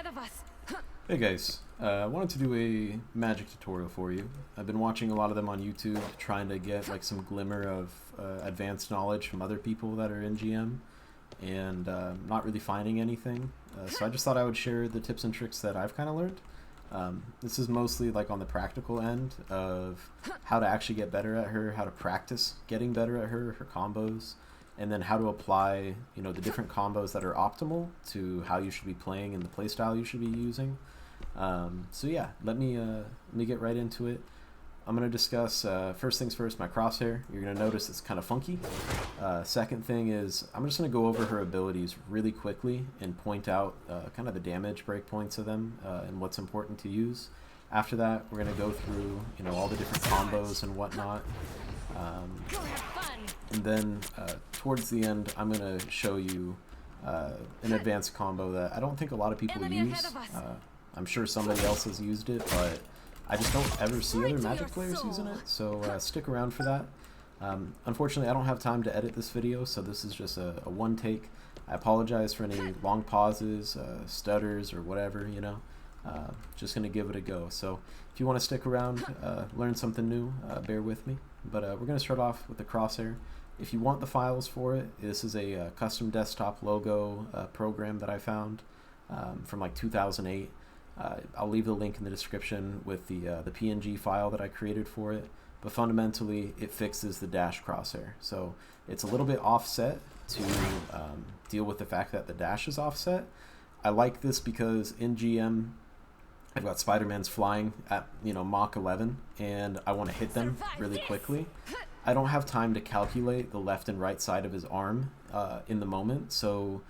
ahead of us. Hey guys, I wanted to do a magic tutorial for you. I've been watching a lot of them on YouTube, trying to get like some glimmer of advanced knowledge from other people that are in GM, and not really finding anything. So I just thought I would share the tips and tricks that I've kind of learned. This is mostly like on the practical end of how to actually get better at her, how to practice getting better at her combos, and then how to apply, the different combos that are optimal to how you should be playing and the playstyle you should be using. So yeah, let me get right into it. I'm going to discuss, first things first, my crosshair. You're going to notice it's kind of funky. Second thing is, I'm just going to go over her abilities really quickly and point out kind of the damage breakpoints of them and what's important to use. After that, we're going to go through, all the different combos and whatnot. And then towards the end, I'm going to show you an advanced combo that I don't think a lot of people use. I'm sure somebody else has used it, but I just don't ever see other Magic players using it, so stick around for that. Unfortunately, I don't have time to edit this video, so this is just a one take. I apologize for any long pauses, stutters, or whatever, just going to give it a go. So if you want to stick around, learn something new, bear with me. But we're going to start off with the crosshair. If you want the files for it, this is a custom desktop logo program that I found from like 2008. I'll leave the link in the description with the PNG file that I created for it, but fundamentally it fixes the dash crosshair. So it's a little bit offset to deal with the fact that the dash is offset. I like this because in GM I've got Spider-Man's flying at Mach 11 and I want to hit them really quickly. I don't have time to calculate the left and right side of his arm in the moment, so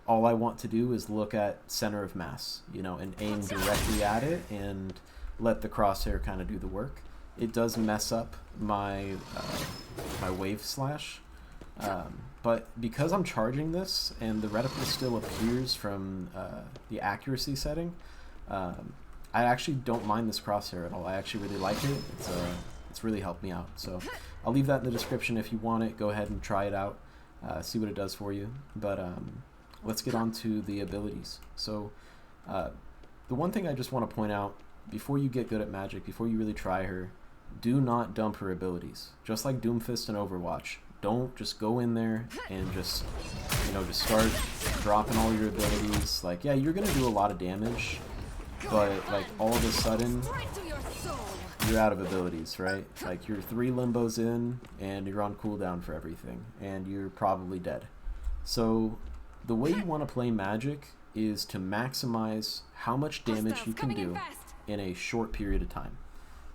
all I want to do is look at center of mass, and aim directly at it and let the crosshair kind of do the work. It does mess up my my wave slash, but because I'm charging this and the reticle still appears from the accuracy setting, I actually don't mind this crosshair at all. I actually really like it. It's really helped me out. So I'll leave that in the description if you want it. Go ahead and try it out, see what it does for you. But let's get on to the abilities. So the one thing I just want to point out, before you get good at Magic, before you really try her, do not dump her abilities. Just like Doomfist and Overwatch, don't just go in there and just start dropping all your abilities. Like, yeah, you're gonna do a lot of damage, but like all of a sudden you're out of abilities, right? Like you're 3 limbos in and you're on cooldown for everything and you're probably dead. So the way you want to play Magic is to maximize how much damage you can do in a short period of time.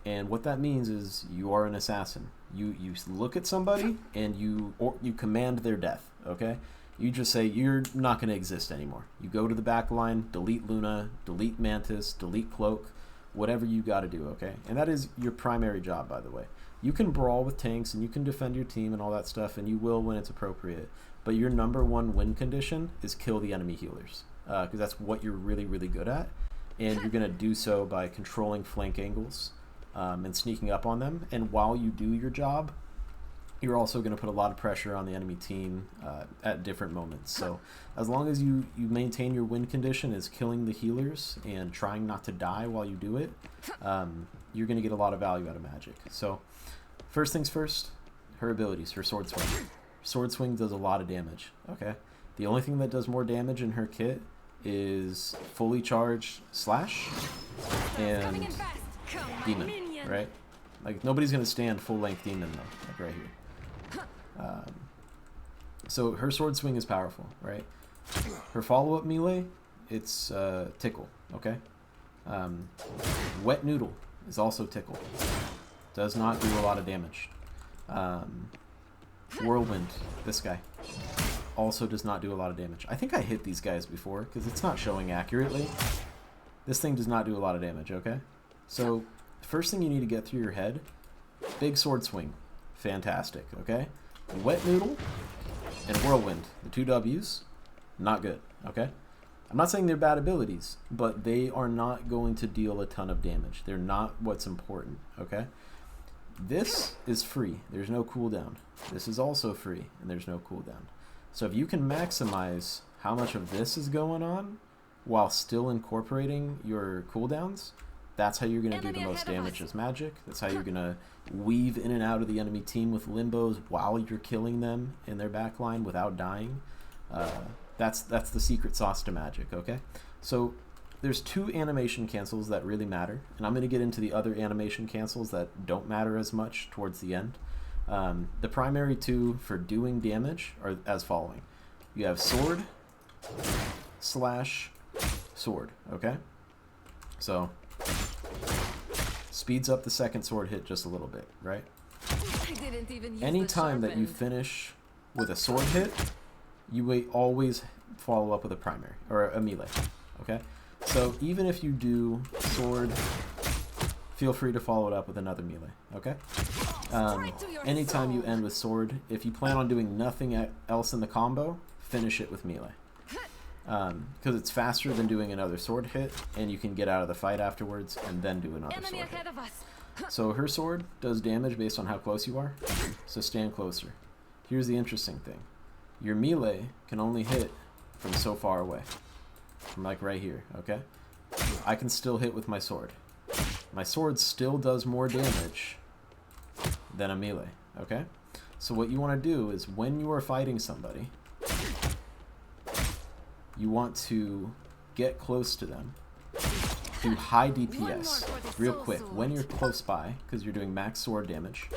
And what that means is you are an assassin. You look at somebody and you command their death, okay? You just say, you're not going to exist anymore. You go to the back line, delete Luna, delete Mantis, delete Cloak, whatever you got to do, okay? And that is your primary job, by the way. You can brawl with tanks and you can defend your team and all that stuff, and you will when it's appropriate. But your #1 win condition is kill the enemy healers, because that's what you're really, really good at. And you're going to do so by controlling flank angles and sneaking up on them. And while you do your job, you're also going to put a lot of pressure on the enemy team at different moments. So as long as you maintain your win condition as killing the healers and trying not to die while you do it, you're going to get a lot of value out of Magic. So first things first, her abilities, her sword swing. Sword swing does a lot of damage, okay? The only thing that does more damage in her kit is fully charged slash and demon, right? Like nobody's going to stand full length demon though, like right here. So her sword swing is powerful, right? Her follow-up melee, it's tickle, okay? Wet noodle is also tickle. Does not do a lot of damage. Whirlwind, this guy, also does not do a lot of damage. I think I hit these guys before because it's not showing accurately. This thing does not do a lot of damage, okay? So first thing you need to get through your head, big sword swing, fantastic, okay? Wet noodle and whirlwind, the 2 W's, not good, okay? I'm not saying they're bad abilities, but they are not going to deal a ton of damage. They're not what's important, okay? This is free. There's no cooldown. This is also free, and there's no cooldown. So if you can maximize how much of this is going on, while still incorporating your cooldowns, that's how you're going to do the most damage as Magik. That's how you're going to weave in and out of the enemy team with limbos while you're killing them in their backline without dying. That's the secret sauce to Magik, okay? So there's 2 animation cancels that really matter, and I'm going to get into the other animation cancels that don't matter as much towards the end. The primary 2 for doing damage are as following. You have sword slash sword, okay? So speeds up the second sword hit just a little bit, right? Anytime that you finish with a sword hit, you will always follow up with a primary, or a melee, okay? So even if you do sword, feel free to follow it up with another melee, okay? Anytime you end with sword, if you plan on doing nothing else in the combo, finish it with melee. Because it's faster than doing another sword hit, and you can get out of the fight afterwards and then do another sword hit. So her sword does damage based on how close you are, so stand closer. Here's the interesting thing. Your melee can only hit from so far away. From like right here, okay? I can still hit with my sword. My sword still does more damage than a melee, okay? So what you want to do is when you are fighting somebody, you want to get close to them, do high DPS real quick when you're close by, because you're doing max sword damage,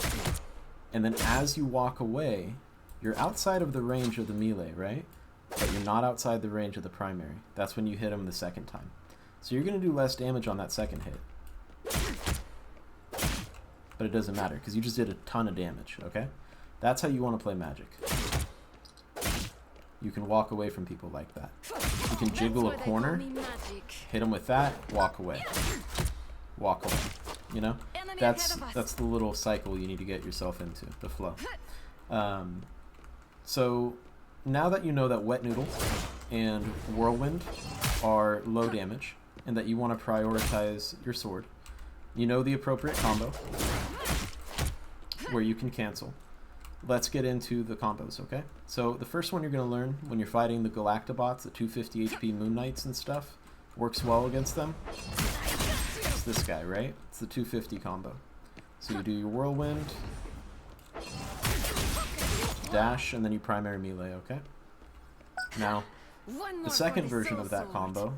and then as you walk away, you're outside of the range of the melee, right? But you're not outside the range of the primary. That's when you hit them the second time. So you're going to do less damage on that second hit. But it doesn't matter, because you just did a ton of damage, okay? That's how you want to play Magik. You can walk away from people like that. You can jiggle a corner, hit them with that, walk away. Walk away. You know? That's the little cycle you need to get yourself into, the flow. So now that you know that Wet Noodle and Whirlwind are low damage, and that you want to prioritize your sword, you know the appropriate combo where you can cancel. Let's get into the combos, okay? So the first one you're going to learn when you're fighting the Galactobots, the 250 HP Moon Knights and stuff, works well against them. It's this guy, right? It's the 250 combo. So you do your Whirlwind, dash, and then you primary melee, okay? Now, the second version of that combo,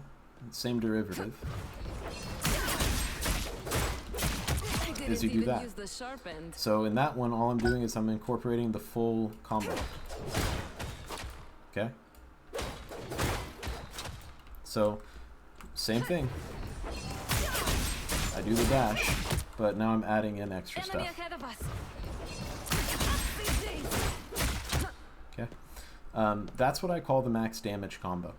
same derivative, is you do that. So in that one, all I'm doing is I'm incorporating the full combo. Okay? So, same thing. I do the dash, but now I'm adding in extra stuff. Okay? That's what I call the max damage combo.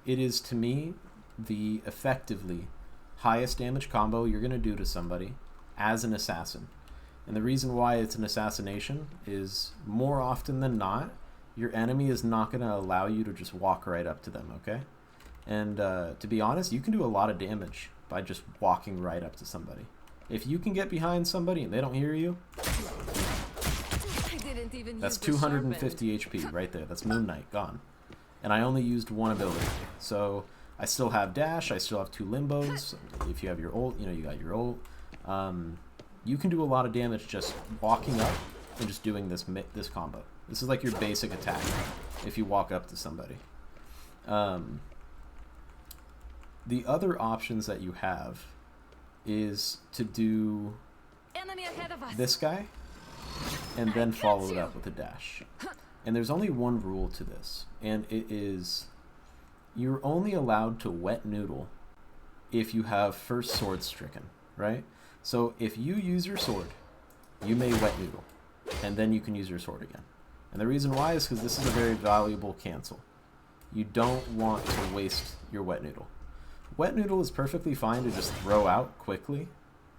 It is, to me, the effectively highest damage combo you're going to do to somebody as an assassin. And the reason why it's an assassination is, more often than not, your enemy is not going to allow you to just walk right up to them, okay? And to be honest, you can do a lot of damage by just walking right up to somebody. If you can get behind somebody and they don't hear you, that's 250 HP right there. That's Moon Knight gone. And I only used one ability. So I still have dash, I still have 2 limbos. If you have your ult, you know, you got your ult. You can do a lot of damage just walking up and just doing this combo. This is like your basic attack if you walk up to somebody. The other options that you have is to do this guy and then follow it up with a dash. And there's only one rule to this, and it is you're only allowed to Wet Noodle if you have first sword stricken, right? So if you use your sword, you may Wet Noodle, and then you can use your sword again. And the reason why is because this is a very valuable cancel. You don't want to waste your Wet Noodle. Wet Noodle is perfectly fine to just throw out quickly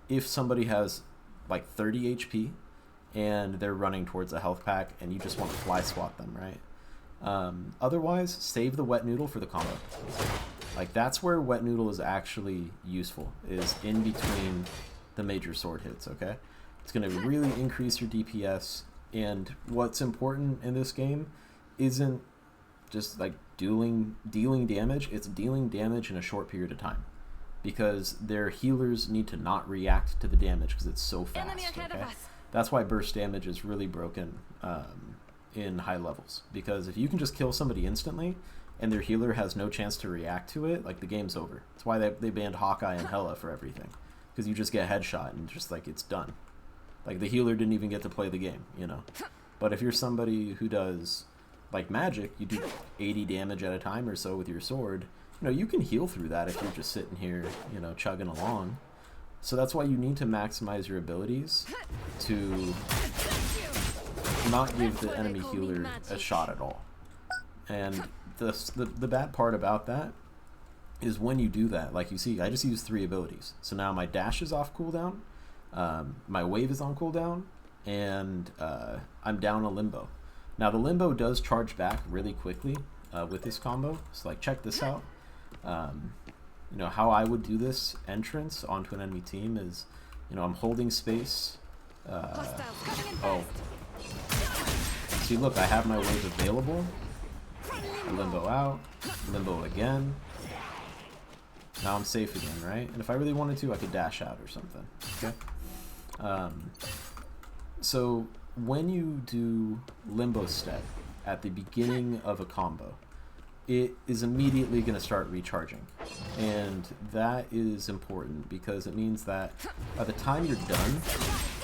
if somebody has like 30 HP and they're running towards a health pack and you just want to fly swat them, right? Otherwise, save the Wet Noodle for the combo. Like, that's where Wet Noodle is actually useful, is in between the major sword hits, okay? It's going to really increase your DPS, and what's important in this game isn't just like dealing damage, it's dealing damage in a short period of time. Because their healers need to not react to the damage because it's so fast. Okay? That's why burst damage is really broken in high levels. Because if you can just kill somebody instantly and their healer has no chance to react to it, like the game's over. That's why they banned Hawkeye and Hela for everything. Because you just get headshot and just like it's done. Like the healer didn't even get to play the game, you know. But if you're somebody who does like Magik, you do 80 damage at a time or so with your sword. You know, you can heal through that if you're just sitting here, you know, chugging along. So that's why you need to maximize your abilities to not give the enemy healer a shot at all. And the bad part about that is when you do that, like you see, I just used 3 abilities. So now my dash is off cooldown, my wave is on cooldown, and I'm down a limbo. Now the limbo does charge back really quickly with this combo. So like check this out. You know, how I would do this entrance onto an enemy team is, you know, I'm holding space. Oh. See, look, I have my wave available. I limbo out, limbo again. Now I'm safe again, right? And if I really wanted to, I could dash out or something. Okay? So when you do limbo step at the beginning of a combo, it is immediately going to start recharging. And that is important because it means that by the time you're done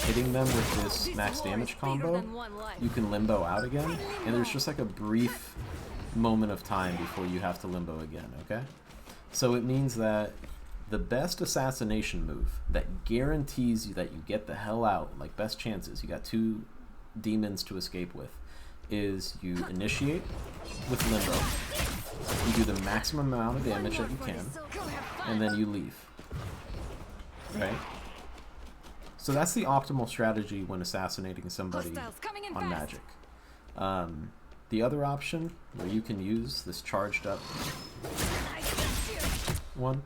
hitting them with this max damage combo, you can limbo out again. And there's just like a brief moment of time before you have to limbo again, okay? So it means that the best assassination move that guarantees you that you get the hell out, like best chances, you got 2 demons to escape with, is you initiate with limbo, you do the maximum amount of damage that you can, and then you leave. Right? So that's the optimal strategy when assassinating somebody on Magik. The other option, where you can use this charged up one,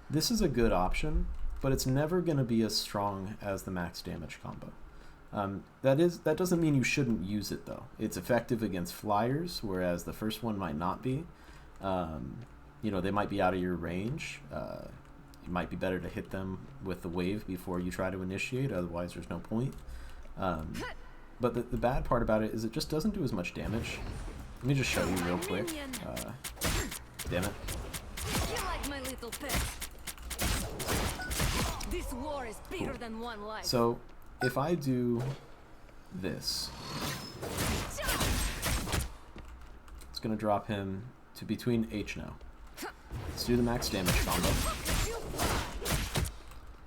this is a good option, but it's never going to be as strong as the max damage combo. That doesn't mean you shouldn't use it though. It's effective against flyers, whereas the first one might not be. You know, they might be out of your range. It might be better to hit them with the wave before you try to initiate, otherwise there's no point. But the bad part about it is it just doesn't do as much damage. Let me just show you real quick. Damn it. This war is bigger than one life. So if I do this, it's going to drop him to between H now. Let's do the max damage combo.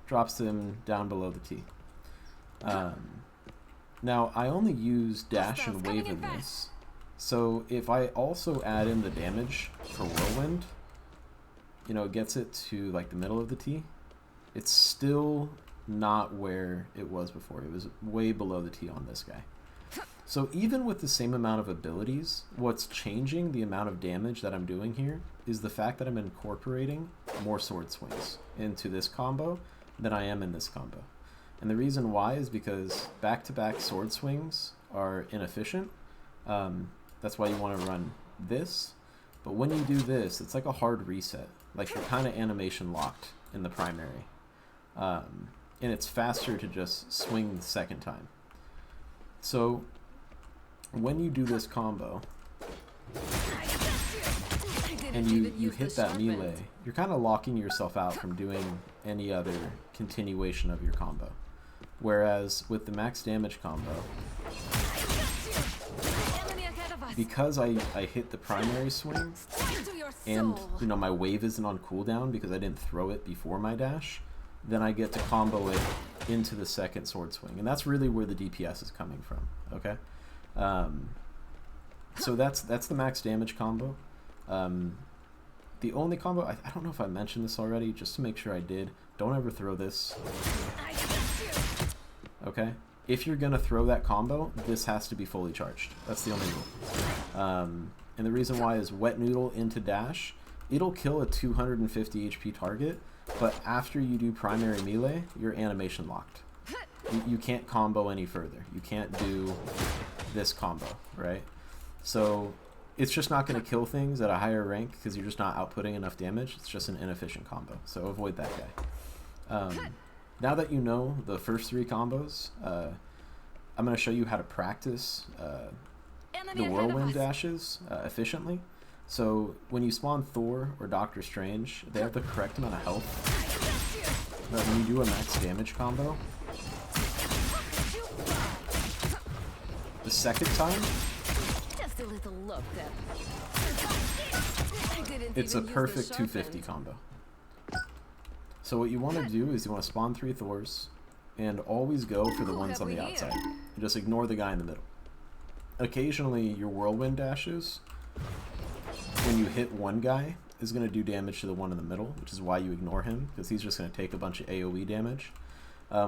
Drops him down below the T. Now I only use dash and wave in this, so if I also add in the damage for whirlwind, you know, it gets it to like the middle of the T. It's still not where it was before. It was way below the T on this guy. So even with the same amount of abilities, what's changing the amount of damage that I'm doing here is the fact that I'm incorporating more sword swings into this combo than I am in this combo. And the reason why is because back-to-back sword swings are inefficient. That's why you want to run this. But when you do this, it's like a hard reset. Like you're kind of animation locked in the primary. And it's faster to just swing the second time. So when you do this combo and you hit that melee, you're kind of locking yourself out from doing any other continuation of your combo. Whereas with the max damage combo, because I hit the primary swing and you know my wave isn't on cooldown because I didn't throw it before my dash, then I get to combo it into the second sword swing, and that's really where the DPS is coming from. Okay, so that's the max damage combo. The only combo, I don't know if I mentioned this already, just to make sure I did, don't ever throw this. Okay? If you're going to throw that combo, this has to be fully charged. That's the only rule. And the reason why is wet noodle into dash, it'll kill a 250 HP target, but after you do primary melee, you're animation locked. You can't combo any further. You can't do this combo, right? So it's just not going to kill things at a higher rank because you're just not outputting enough damage. It's just an inefficient combo, so avoid that guy. Now that you know the first 3 combos, I'm going to show you how to practice the whirlwind dashes efficiently. So when you spawn Thor or Doctor Strange, they have the correct amount of health. But when you do a max damage combo, the second time, it's a perfect 250 combo. So what you want to do is you want to spawn 3 Thors and always go for the ones on the outside. And just ignore the guy in the middle. Occasionally your whirlwind dashes, when you hit one guy, is going to do damage to the one in the middle, which is why you ignore him, because he's just going to take a bunch of AoE damage.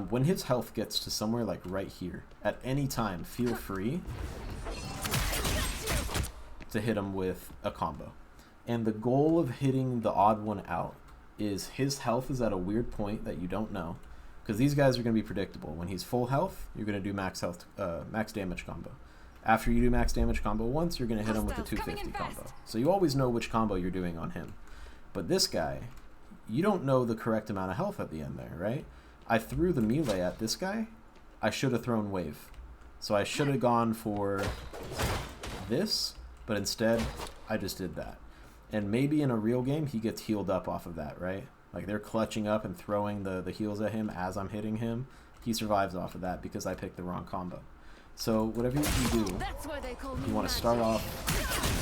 When his health gets to somewhere like right here, at any time, feel free to hit him with a combo. And the goal of hitting the odd one out is his health is at a weird point that you don't know, because these guys are going to be predictable. When he's full health, you're going to do max damage combo. After you do max damage combo once, you're going to hit him with the 250 combo. So you always know which combo you're doing on him. But this guy, you don't know the correct amount of health at the end there, right? I threw the melee at this guy. I should have thrown wave. So I should have gone for this, but instead I just did that. And maybe in a real game he gets healed up off of that, right? Like they're clutching up and throwing the heals at him as I'm hitting him. He survives off of that because I picked the wrong combo. So whatever you do, you want to start off,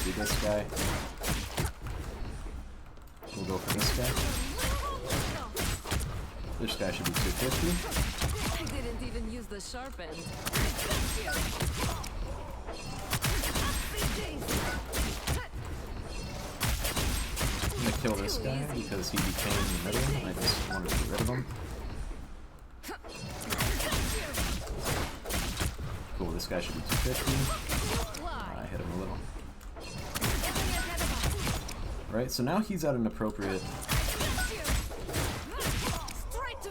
maybe this guy. We'll go for this guy. This guy should be 250. I didn't even use the sharp end. I'm going to kill this guy because he became in the middle and I just wanted to get rid of him. Cool, this guy should be 250. I hit him a little. Right, so now he's at an appropriate...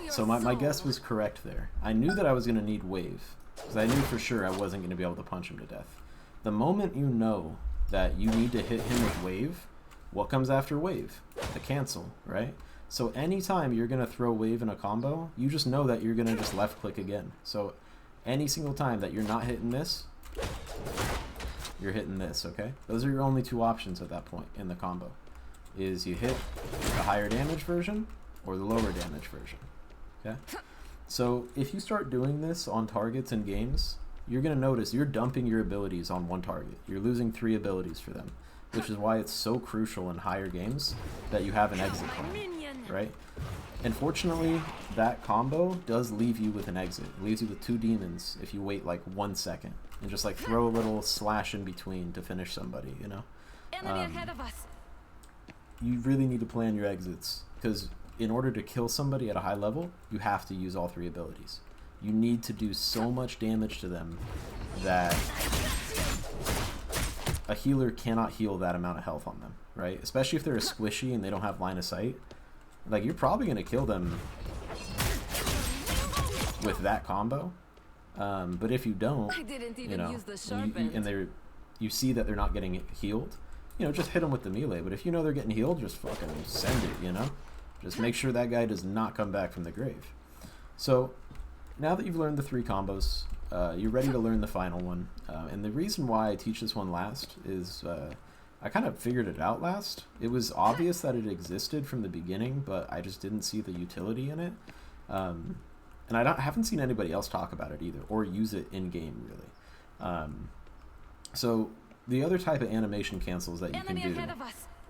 So my guess was correct there. I knew that I was going to need wave, because I knew for sure I wasn't going to be able to punch him to death. The moment you know that you need to hit him with wave, what comes after wave? The cancel, right? So anytime you're going to throw wave in a combo, you just know that you're going to just left click again. So any single time that you're not hitting this, you're hitting this, okay? Those are your only 2 options at that point in the combo. Is you hit the higher damage version or the lower damage version, okay? So if you start doing this on targets in games, you're going to notice you're dumping your abilities on one target. You're losing 3 abilities for them, which is why it's so crucial in higher games that you have an exit plan, right? Unfortunately, that combo does leave you with an exit. It leaves you with 2 demons if you wait like 1 second and just like throw a little slash in between to finish somebody, you know? You really need to plan your exits, because in order to kill somebody at a high level, you have to use all 3 abilities. You need to do so much damage to them that a healer cannot heal that amount of health on them, right? Especially if they're a squishy and they don't have line of sight. Like, you're probably going to kill them with that combo. But if you don't, you know, and you see that they're not getting healed, you know, just hit them with the melee. But if you know they're getting healed, just fucking send it, you know? Just make sure that guy does not come back from the grave. So, now that you've learned the 3 combos, you're ready to learn the final one. And the reason why I teach this one last is I kind of figured it out last. It was obvious that it existed from the beginning, but I just didn't see the utility in it. And I haven't seen anybody else talk about it either, or use it in-game, really. So the other type of animation cancels that you can do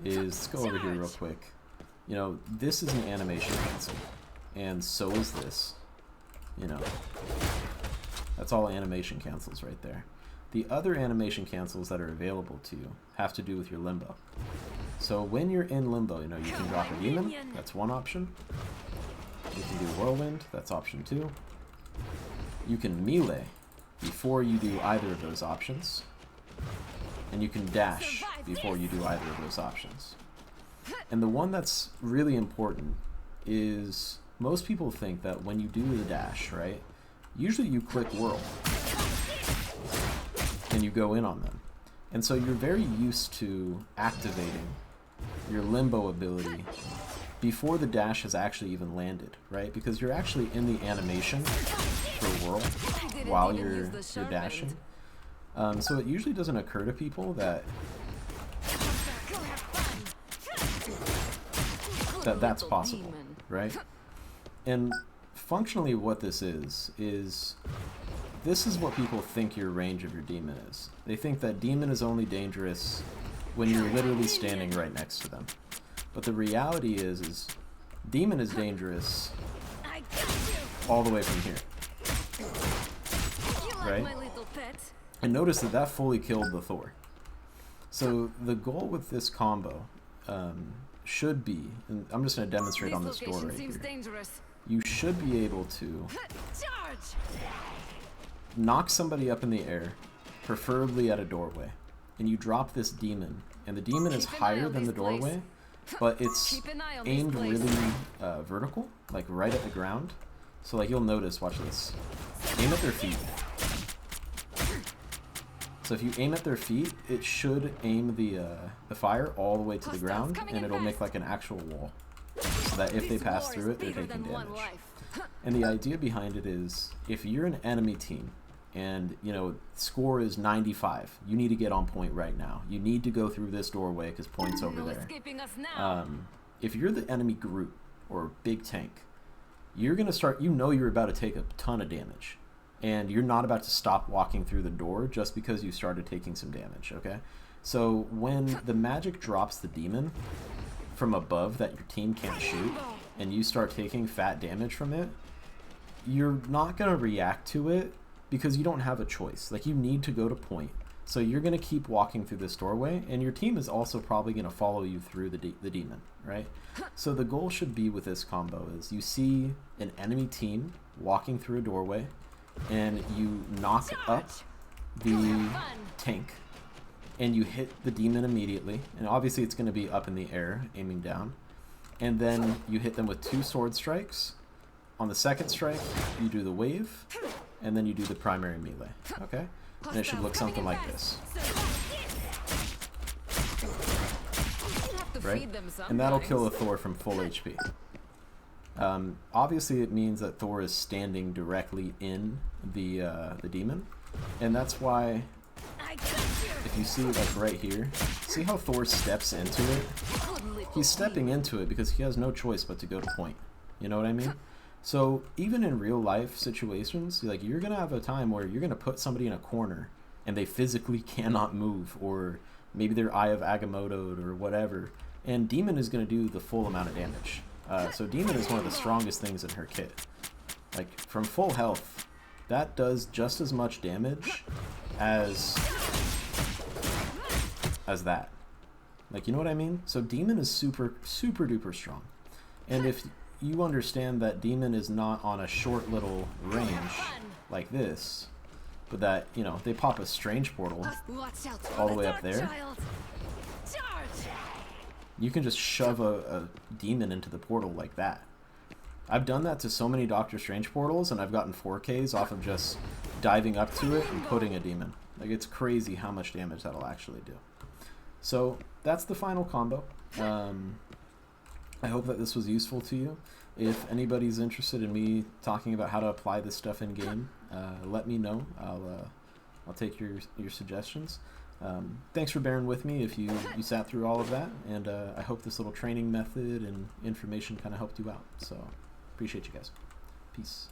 is, let's go over here real quick. You know, this is an animation cancel, and so is this. You know, that's all animation cancels right there. The other animation cancels that are available to you have to do with your limbo. So when you're in limbo, you know, you can drop a demon, that's one option. You can do whirlwind, that's option 2. You can melee before you do either of those options. And you can dash before you do either of those options. And the one that's really important is, most people think that when you do the dash, right, usually you click whirl and you go in on them. And so you're very used to activating your limbo ability before the dash has actually even landed, right? Because you're actually in the animation for a whirl while you're dashing. So it usually doesn't occur to people that that's possible, right? And functionally what this is this is what people think your range of your demon is. They think that demon is only dangerous when you're literally standing right next to them. But the reality is demon is dangerous all the way from here, right? And notice that fully killed the Thor. So the goal with this combo should be, and I'm just going to demonstrate on this door right here. You should be able to knock somebody up in the air, preferably at a doorway, and you drop this demon, and the demon is higher than the doorway, but it's aimed really vertical, like right at the ground. So like you'll notice, watch this, aim at their feet. So if you aim at their feet, it should aim the fire all the way to the ground, and it'll make like an actual wall, so that if they pass through it, they're taking damage. And the idea behind it is, if you're an enemy team, and you know score is 95, you need to get on point right now. You need to go through this doorway because point's over there. If you're the enemy group or big tank, you're gonna start. You know you're about to take a ton of damage. And you're not about to stop walking through the door just because you started taking some damage, okay? So when the Magik drops the demon from above that your team can't shoot, and you start taking fat damage from it, you're not going to react to it because you don't have a choice. Like, you need to go to point. So you're going to keep walking through this doorway, and your team is also probably going to follow you through the demon, right? So the goal should be with this combo is you see an enemy team walking through a doorway, and you knock up the tank, and you hit the demon immediately, and obviously it's going to be up in the air, aiming down, and then you hit them with 2 sword strikes. On the second strike, you do the wave, and then you do the primary melee, okay? And it should look something like this. Right? And that'll kill a Thor from full HP. Obviously it means that Thor is standing directly in the demon, and that's why if you see like right here, see how Thor steps into it? He's stepping into it because he has no choice but to go to point. You know what I mean? So even in real life situations, like you're gonna have a time where you're gonna put somebody in a corner and they physically cannot move, or maybe their Eye of Agamotto or whatever, and Demon is gonna do the full amount of damage. So Demon is one of the strongest things in her kit. Like, from full health, that does just as much damage as that. Like, you know what I mean? So Demon is super, super duper strong. And if you understand that Demon is not on a short little range like this, but that, you know, they pop a strange portal all the way up there, you can just shove a demon into the portal like that. I've done that to so many Doctor Strange portals, and I've gotten 4Ks off of just diving up to it and putting a demon. Like, it's crazy how much damage that'll actually do. So that's the final combo. I hope that this was useful to you. If anybody's interested in me talking about how to apply this stuff in game, let me know. I'll take your suggestions. Thanks for bearing with me if you sat through all of that, and I hope this little training method and information kind of helped you out. So appreciate you guys. Peace.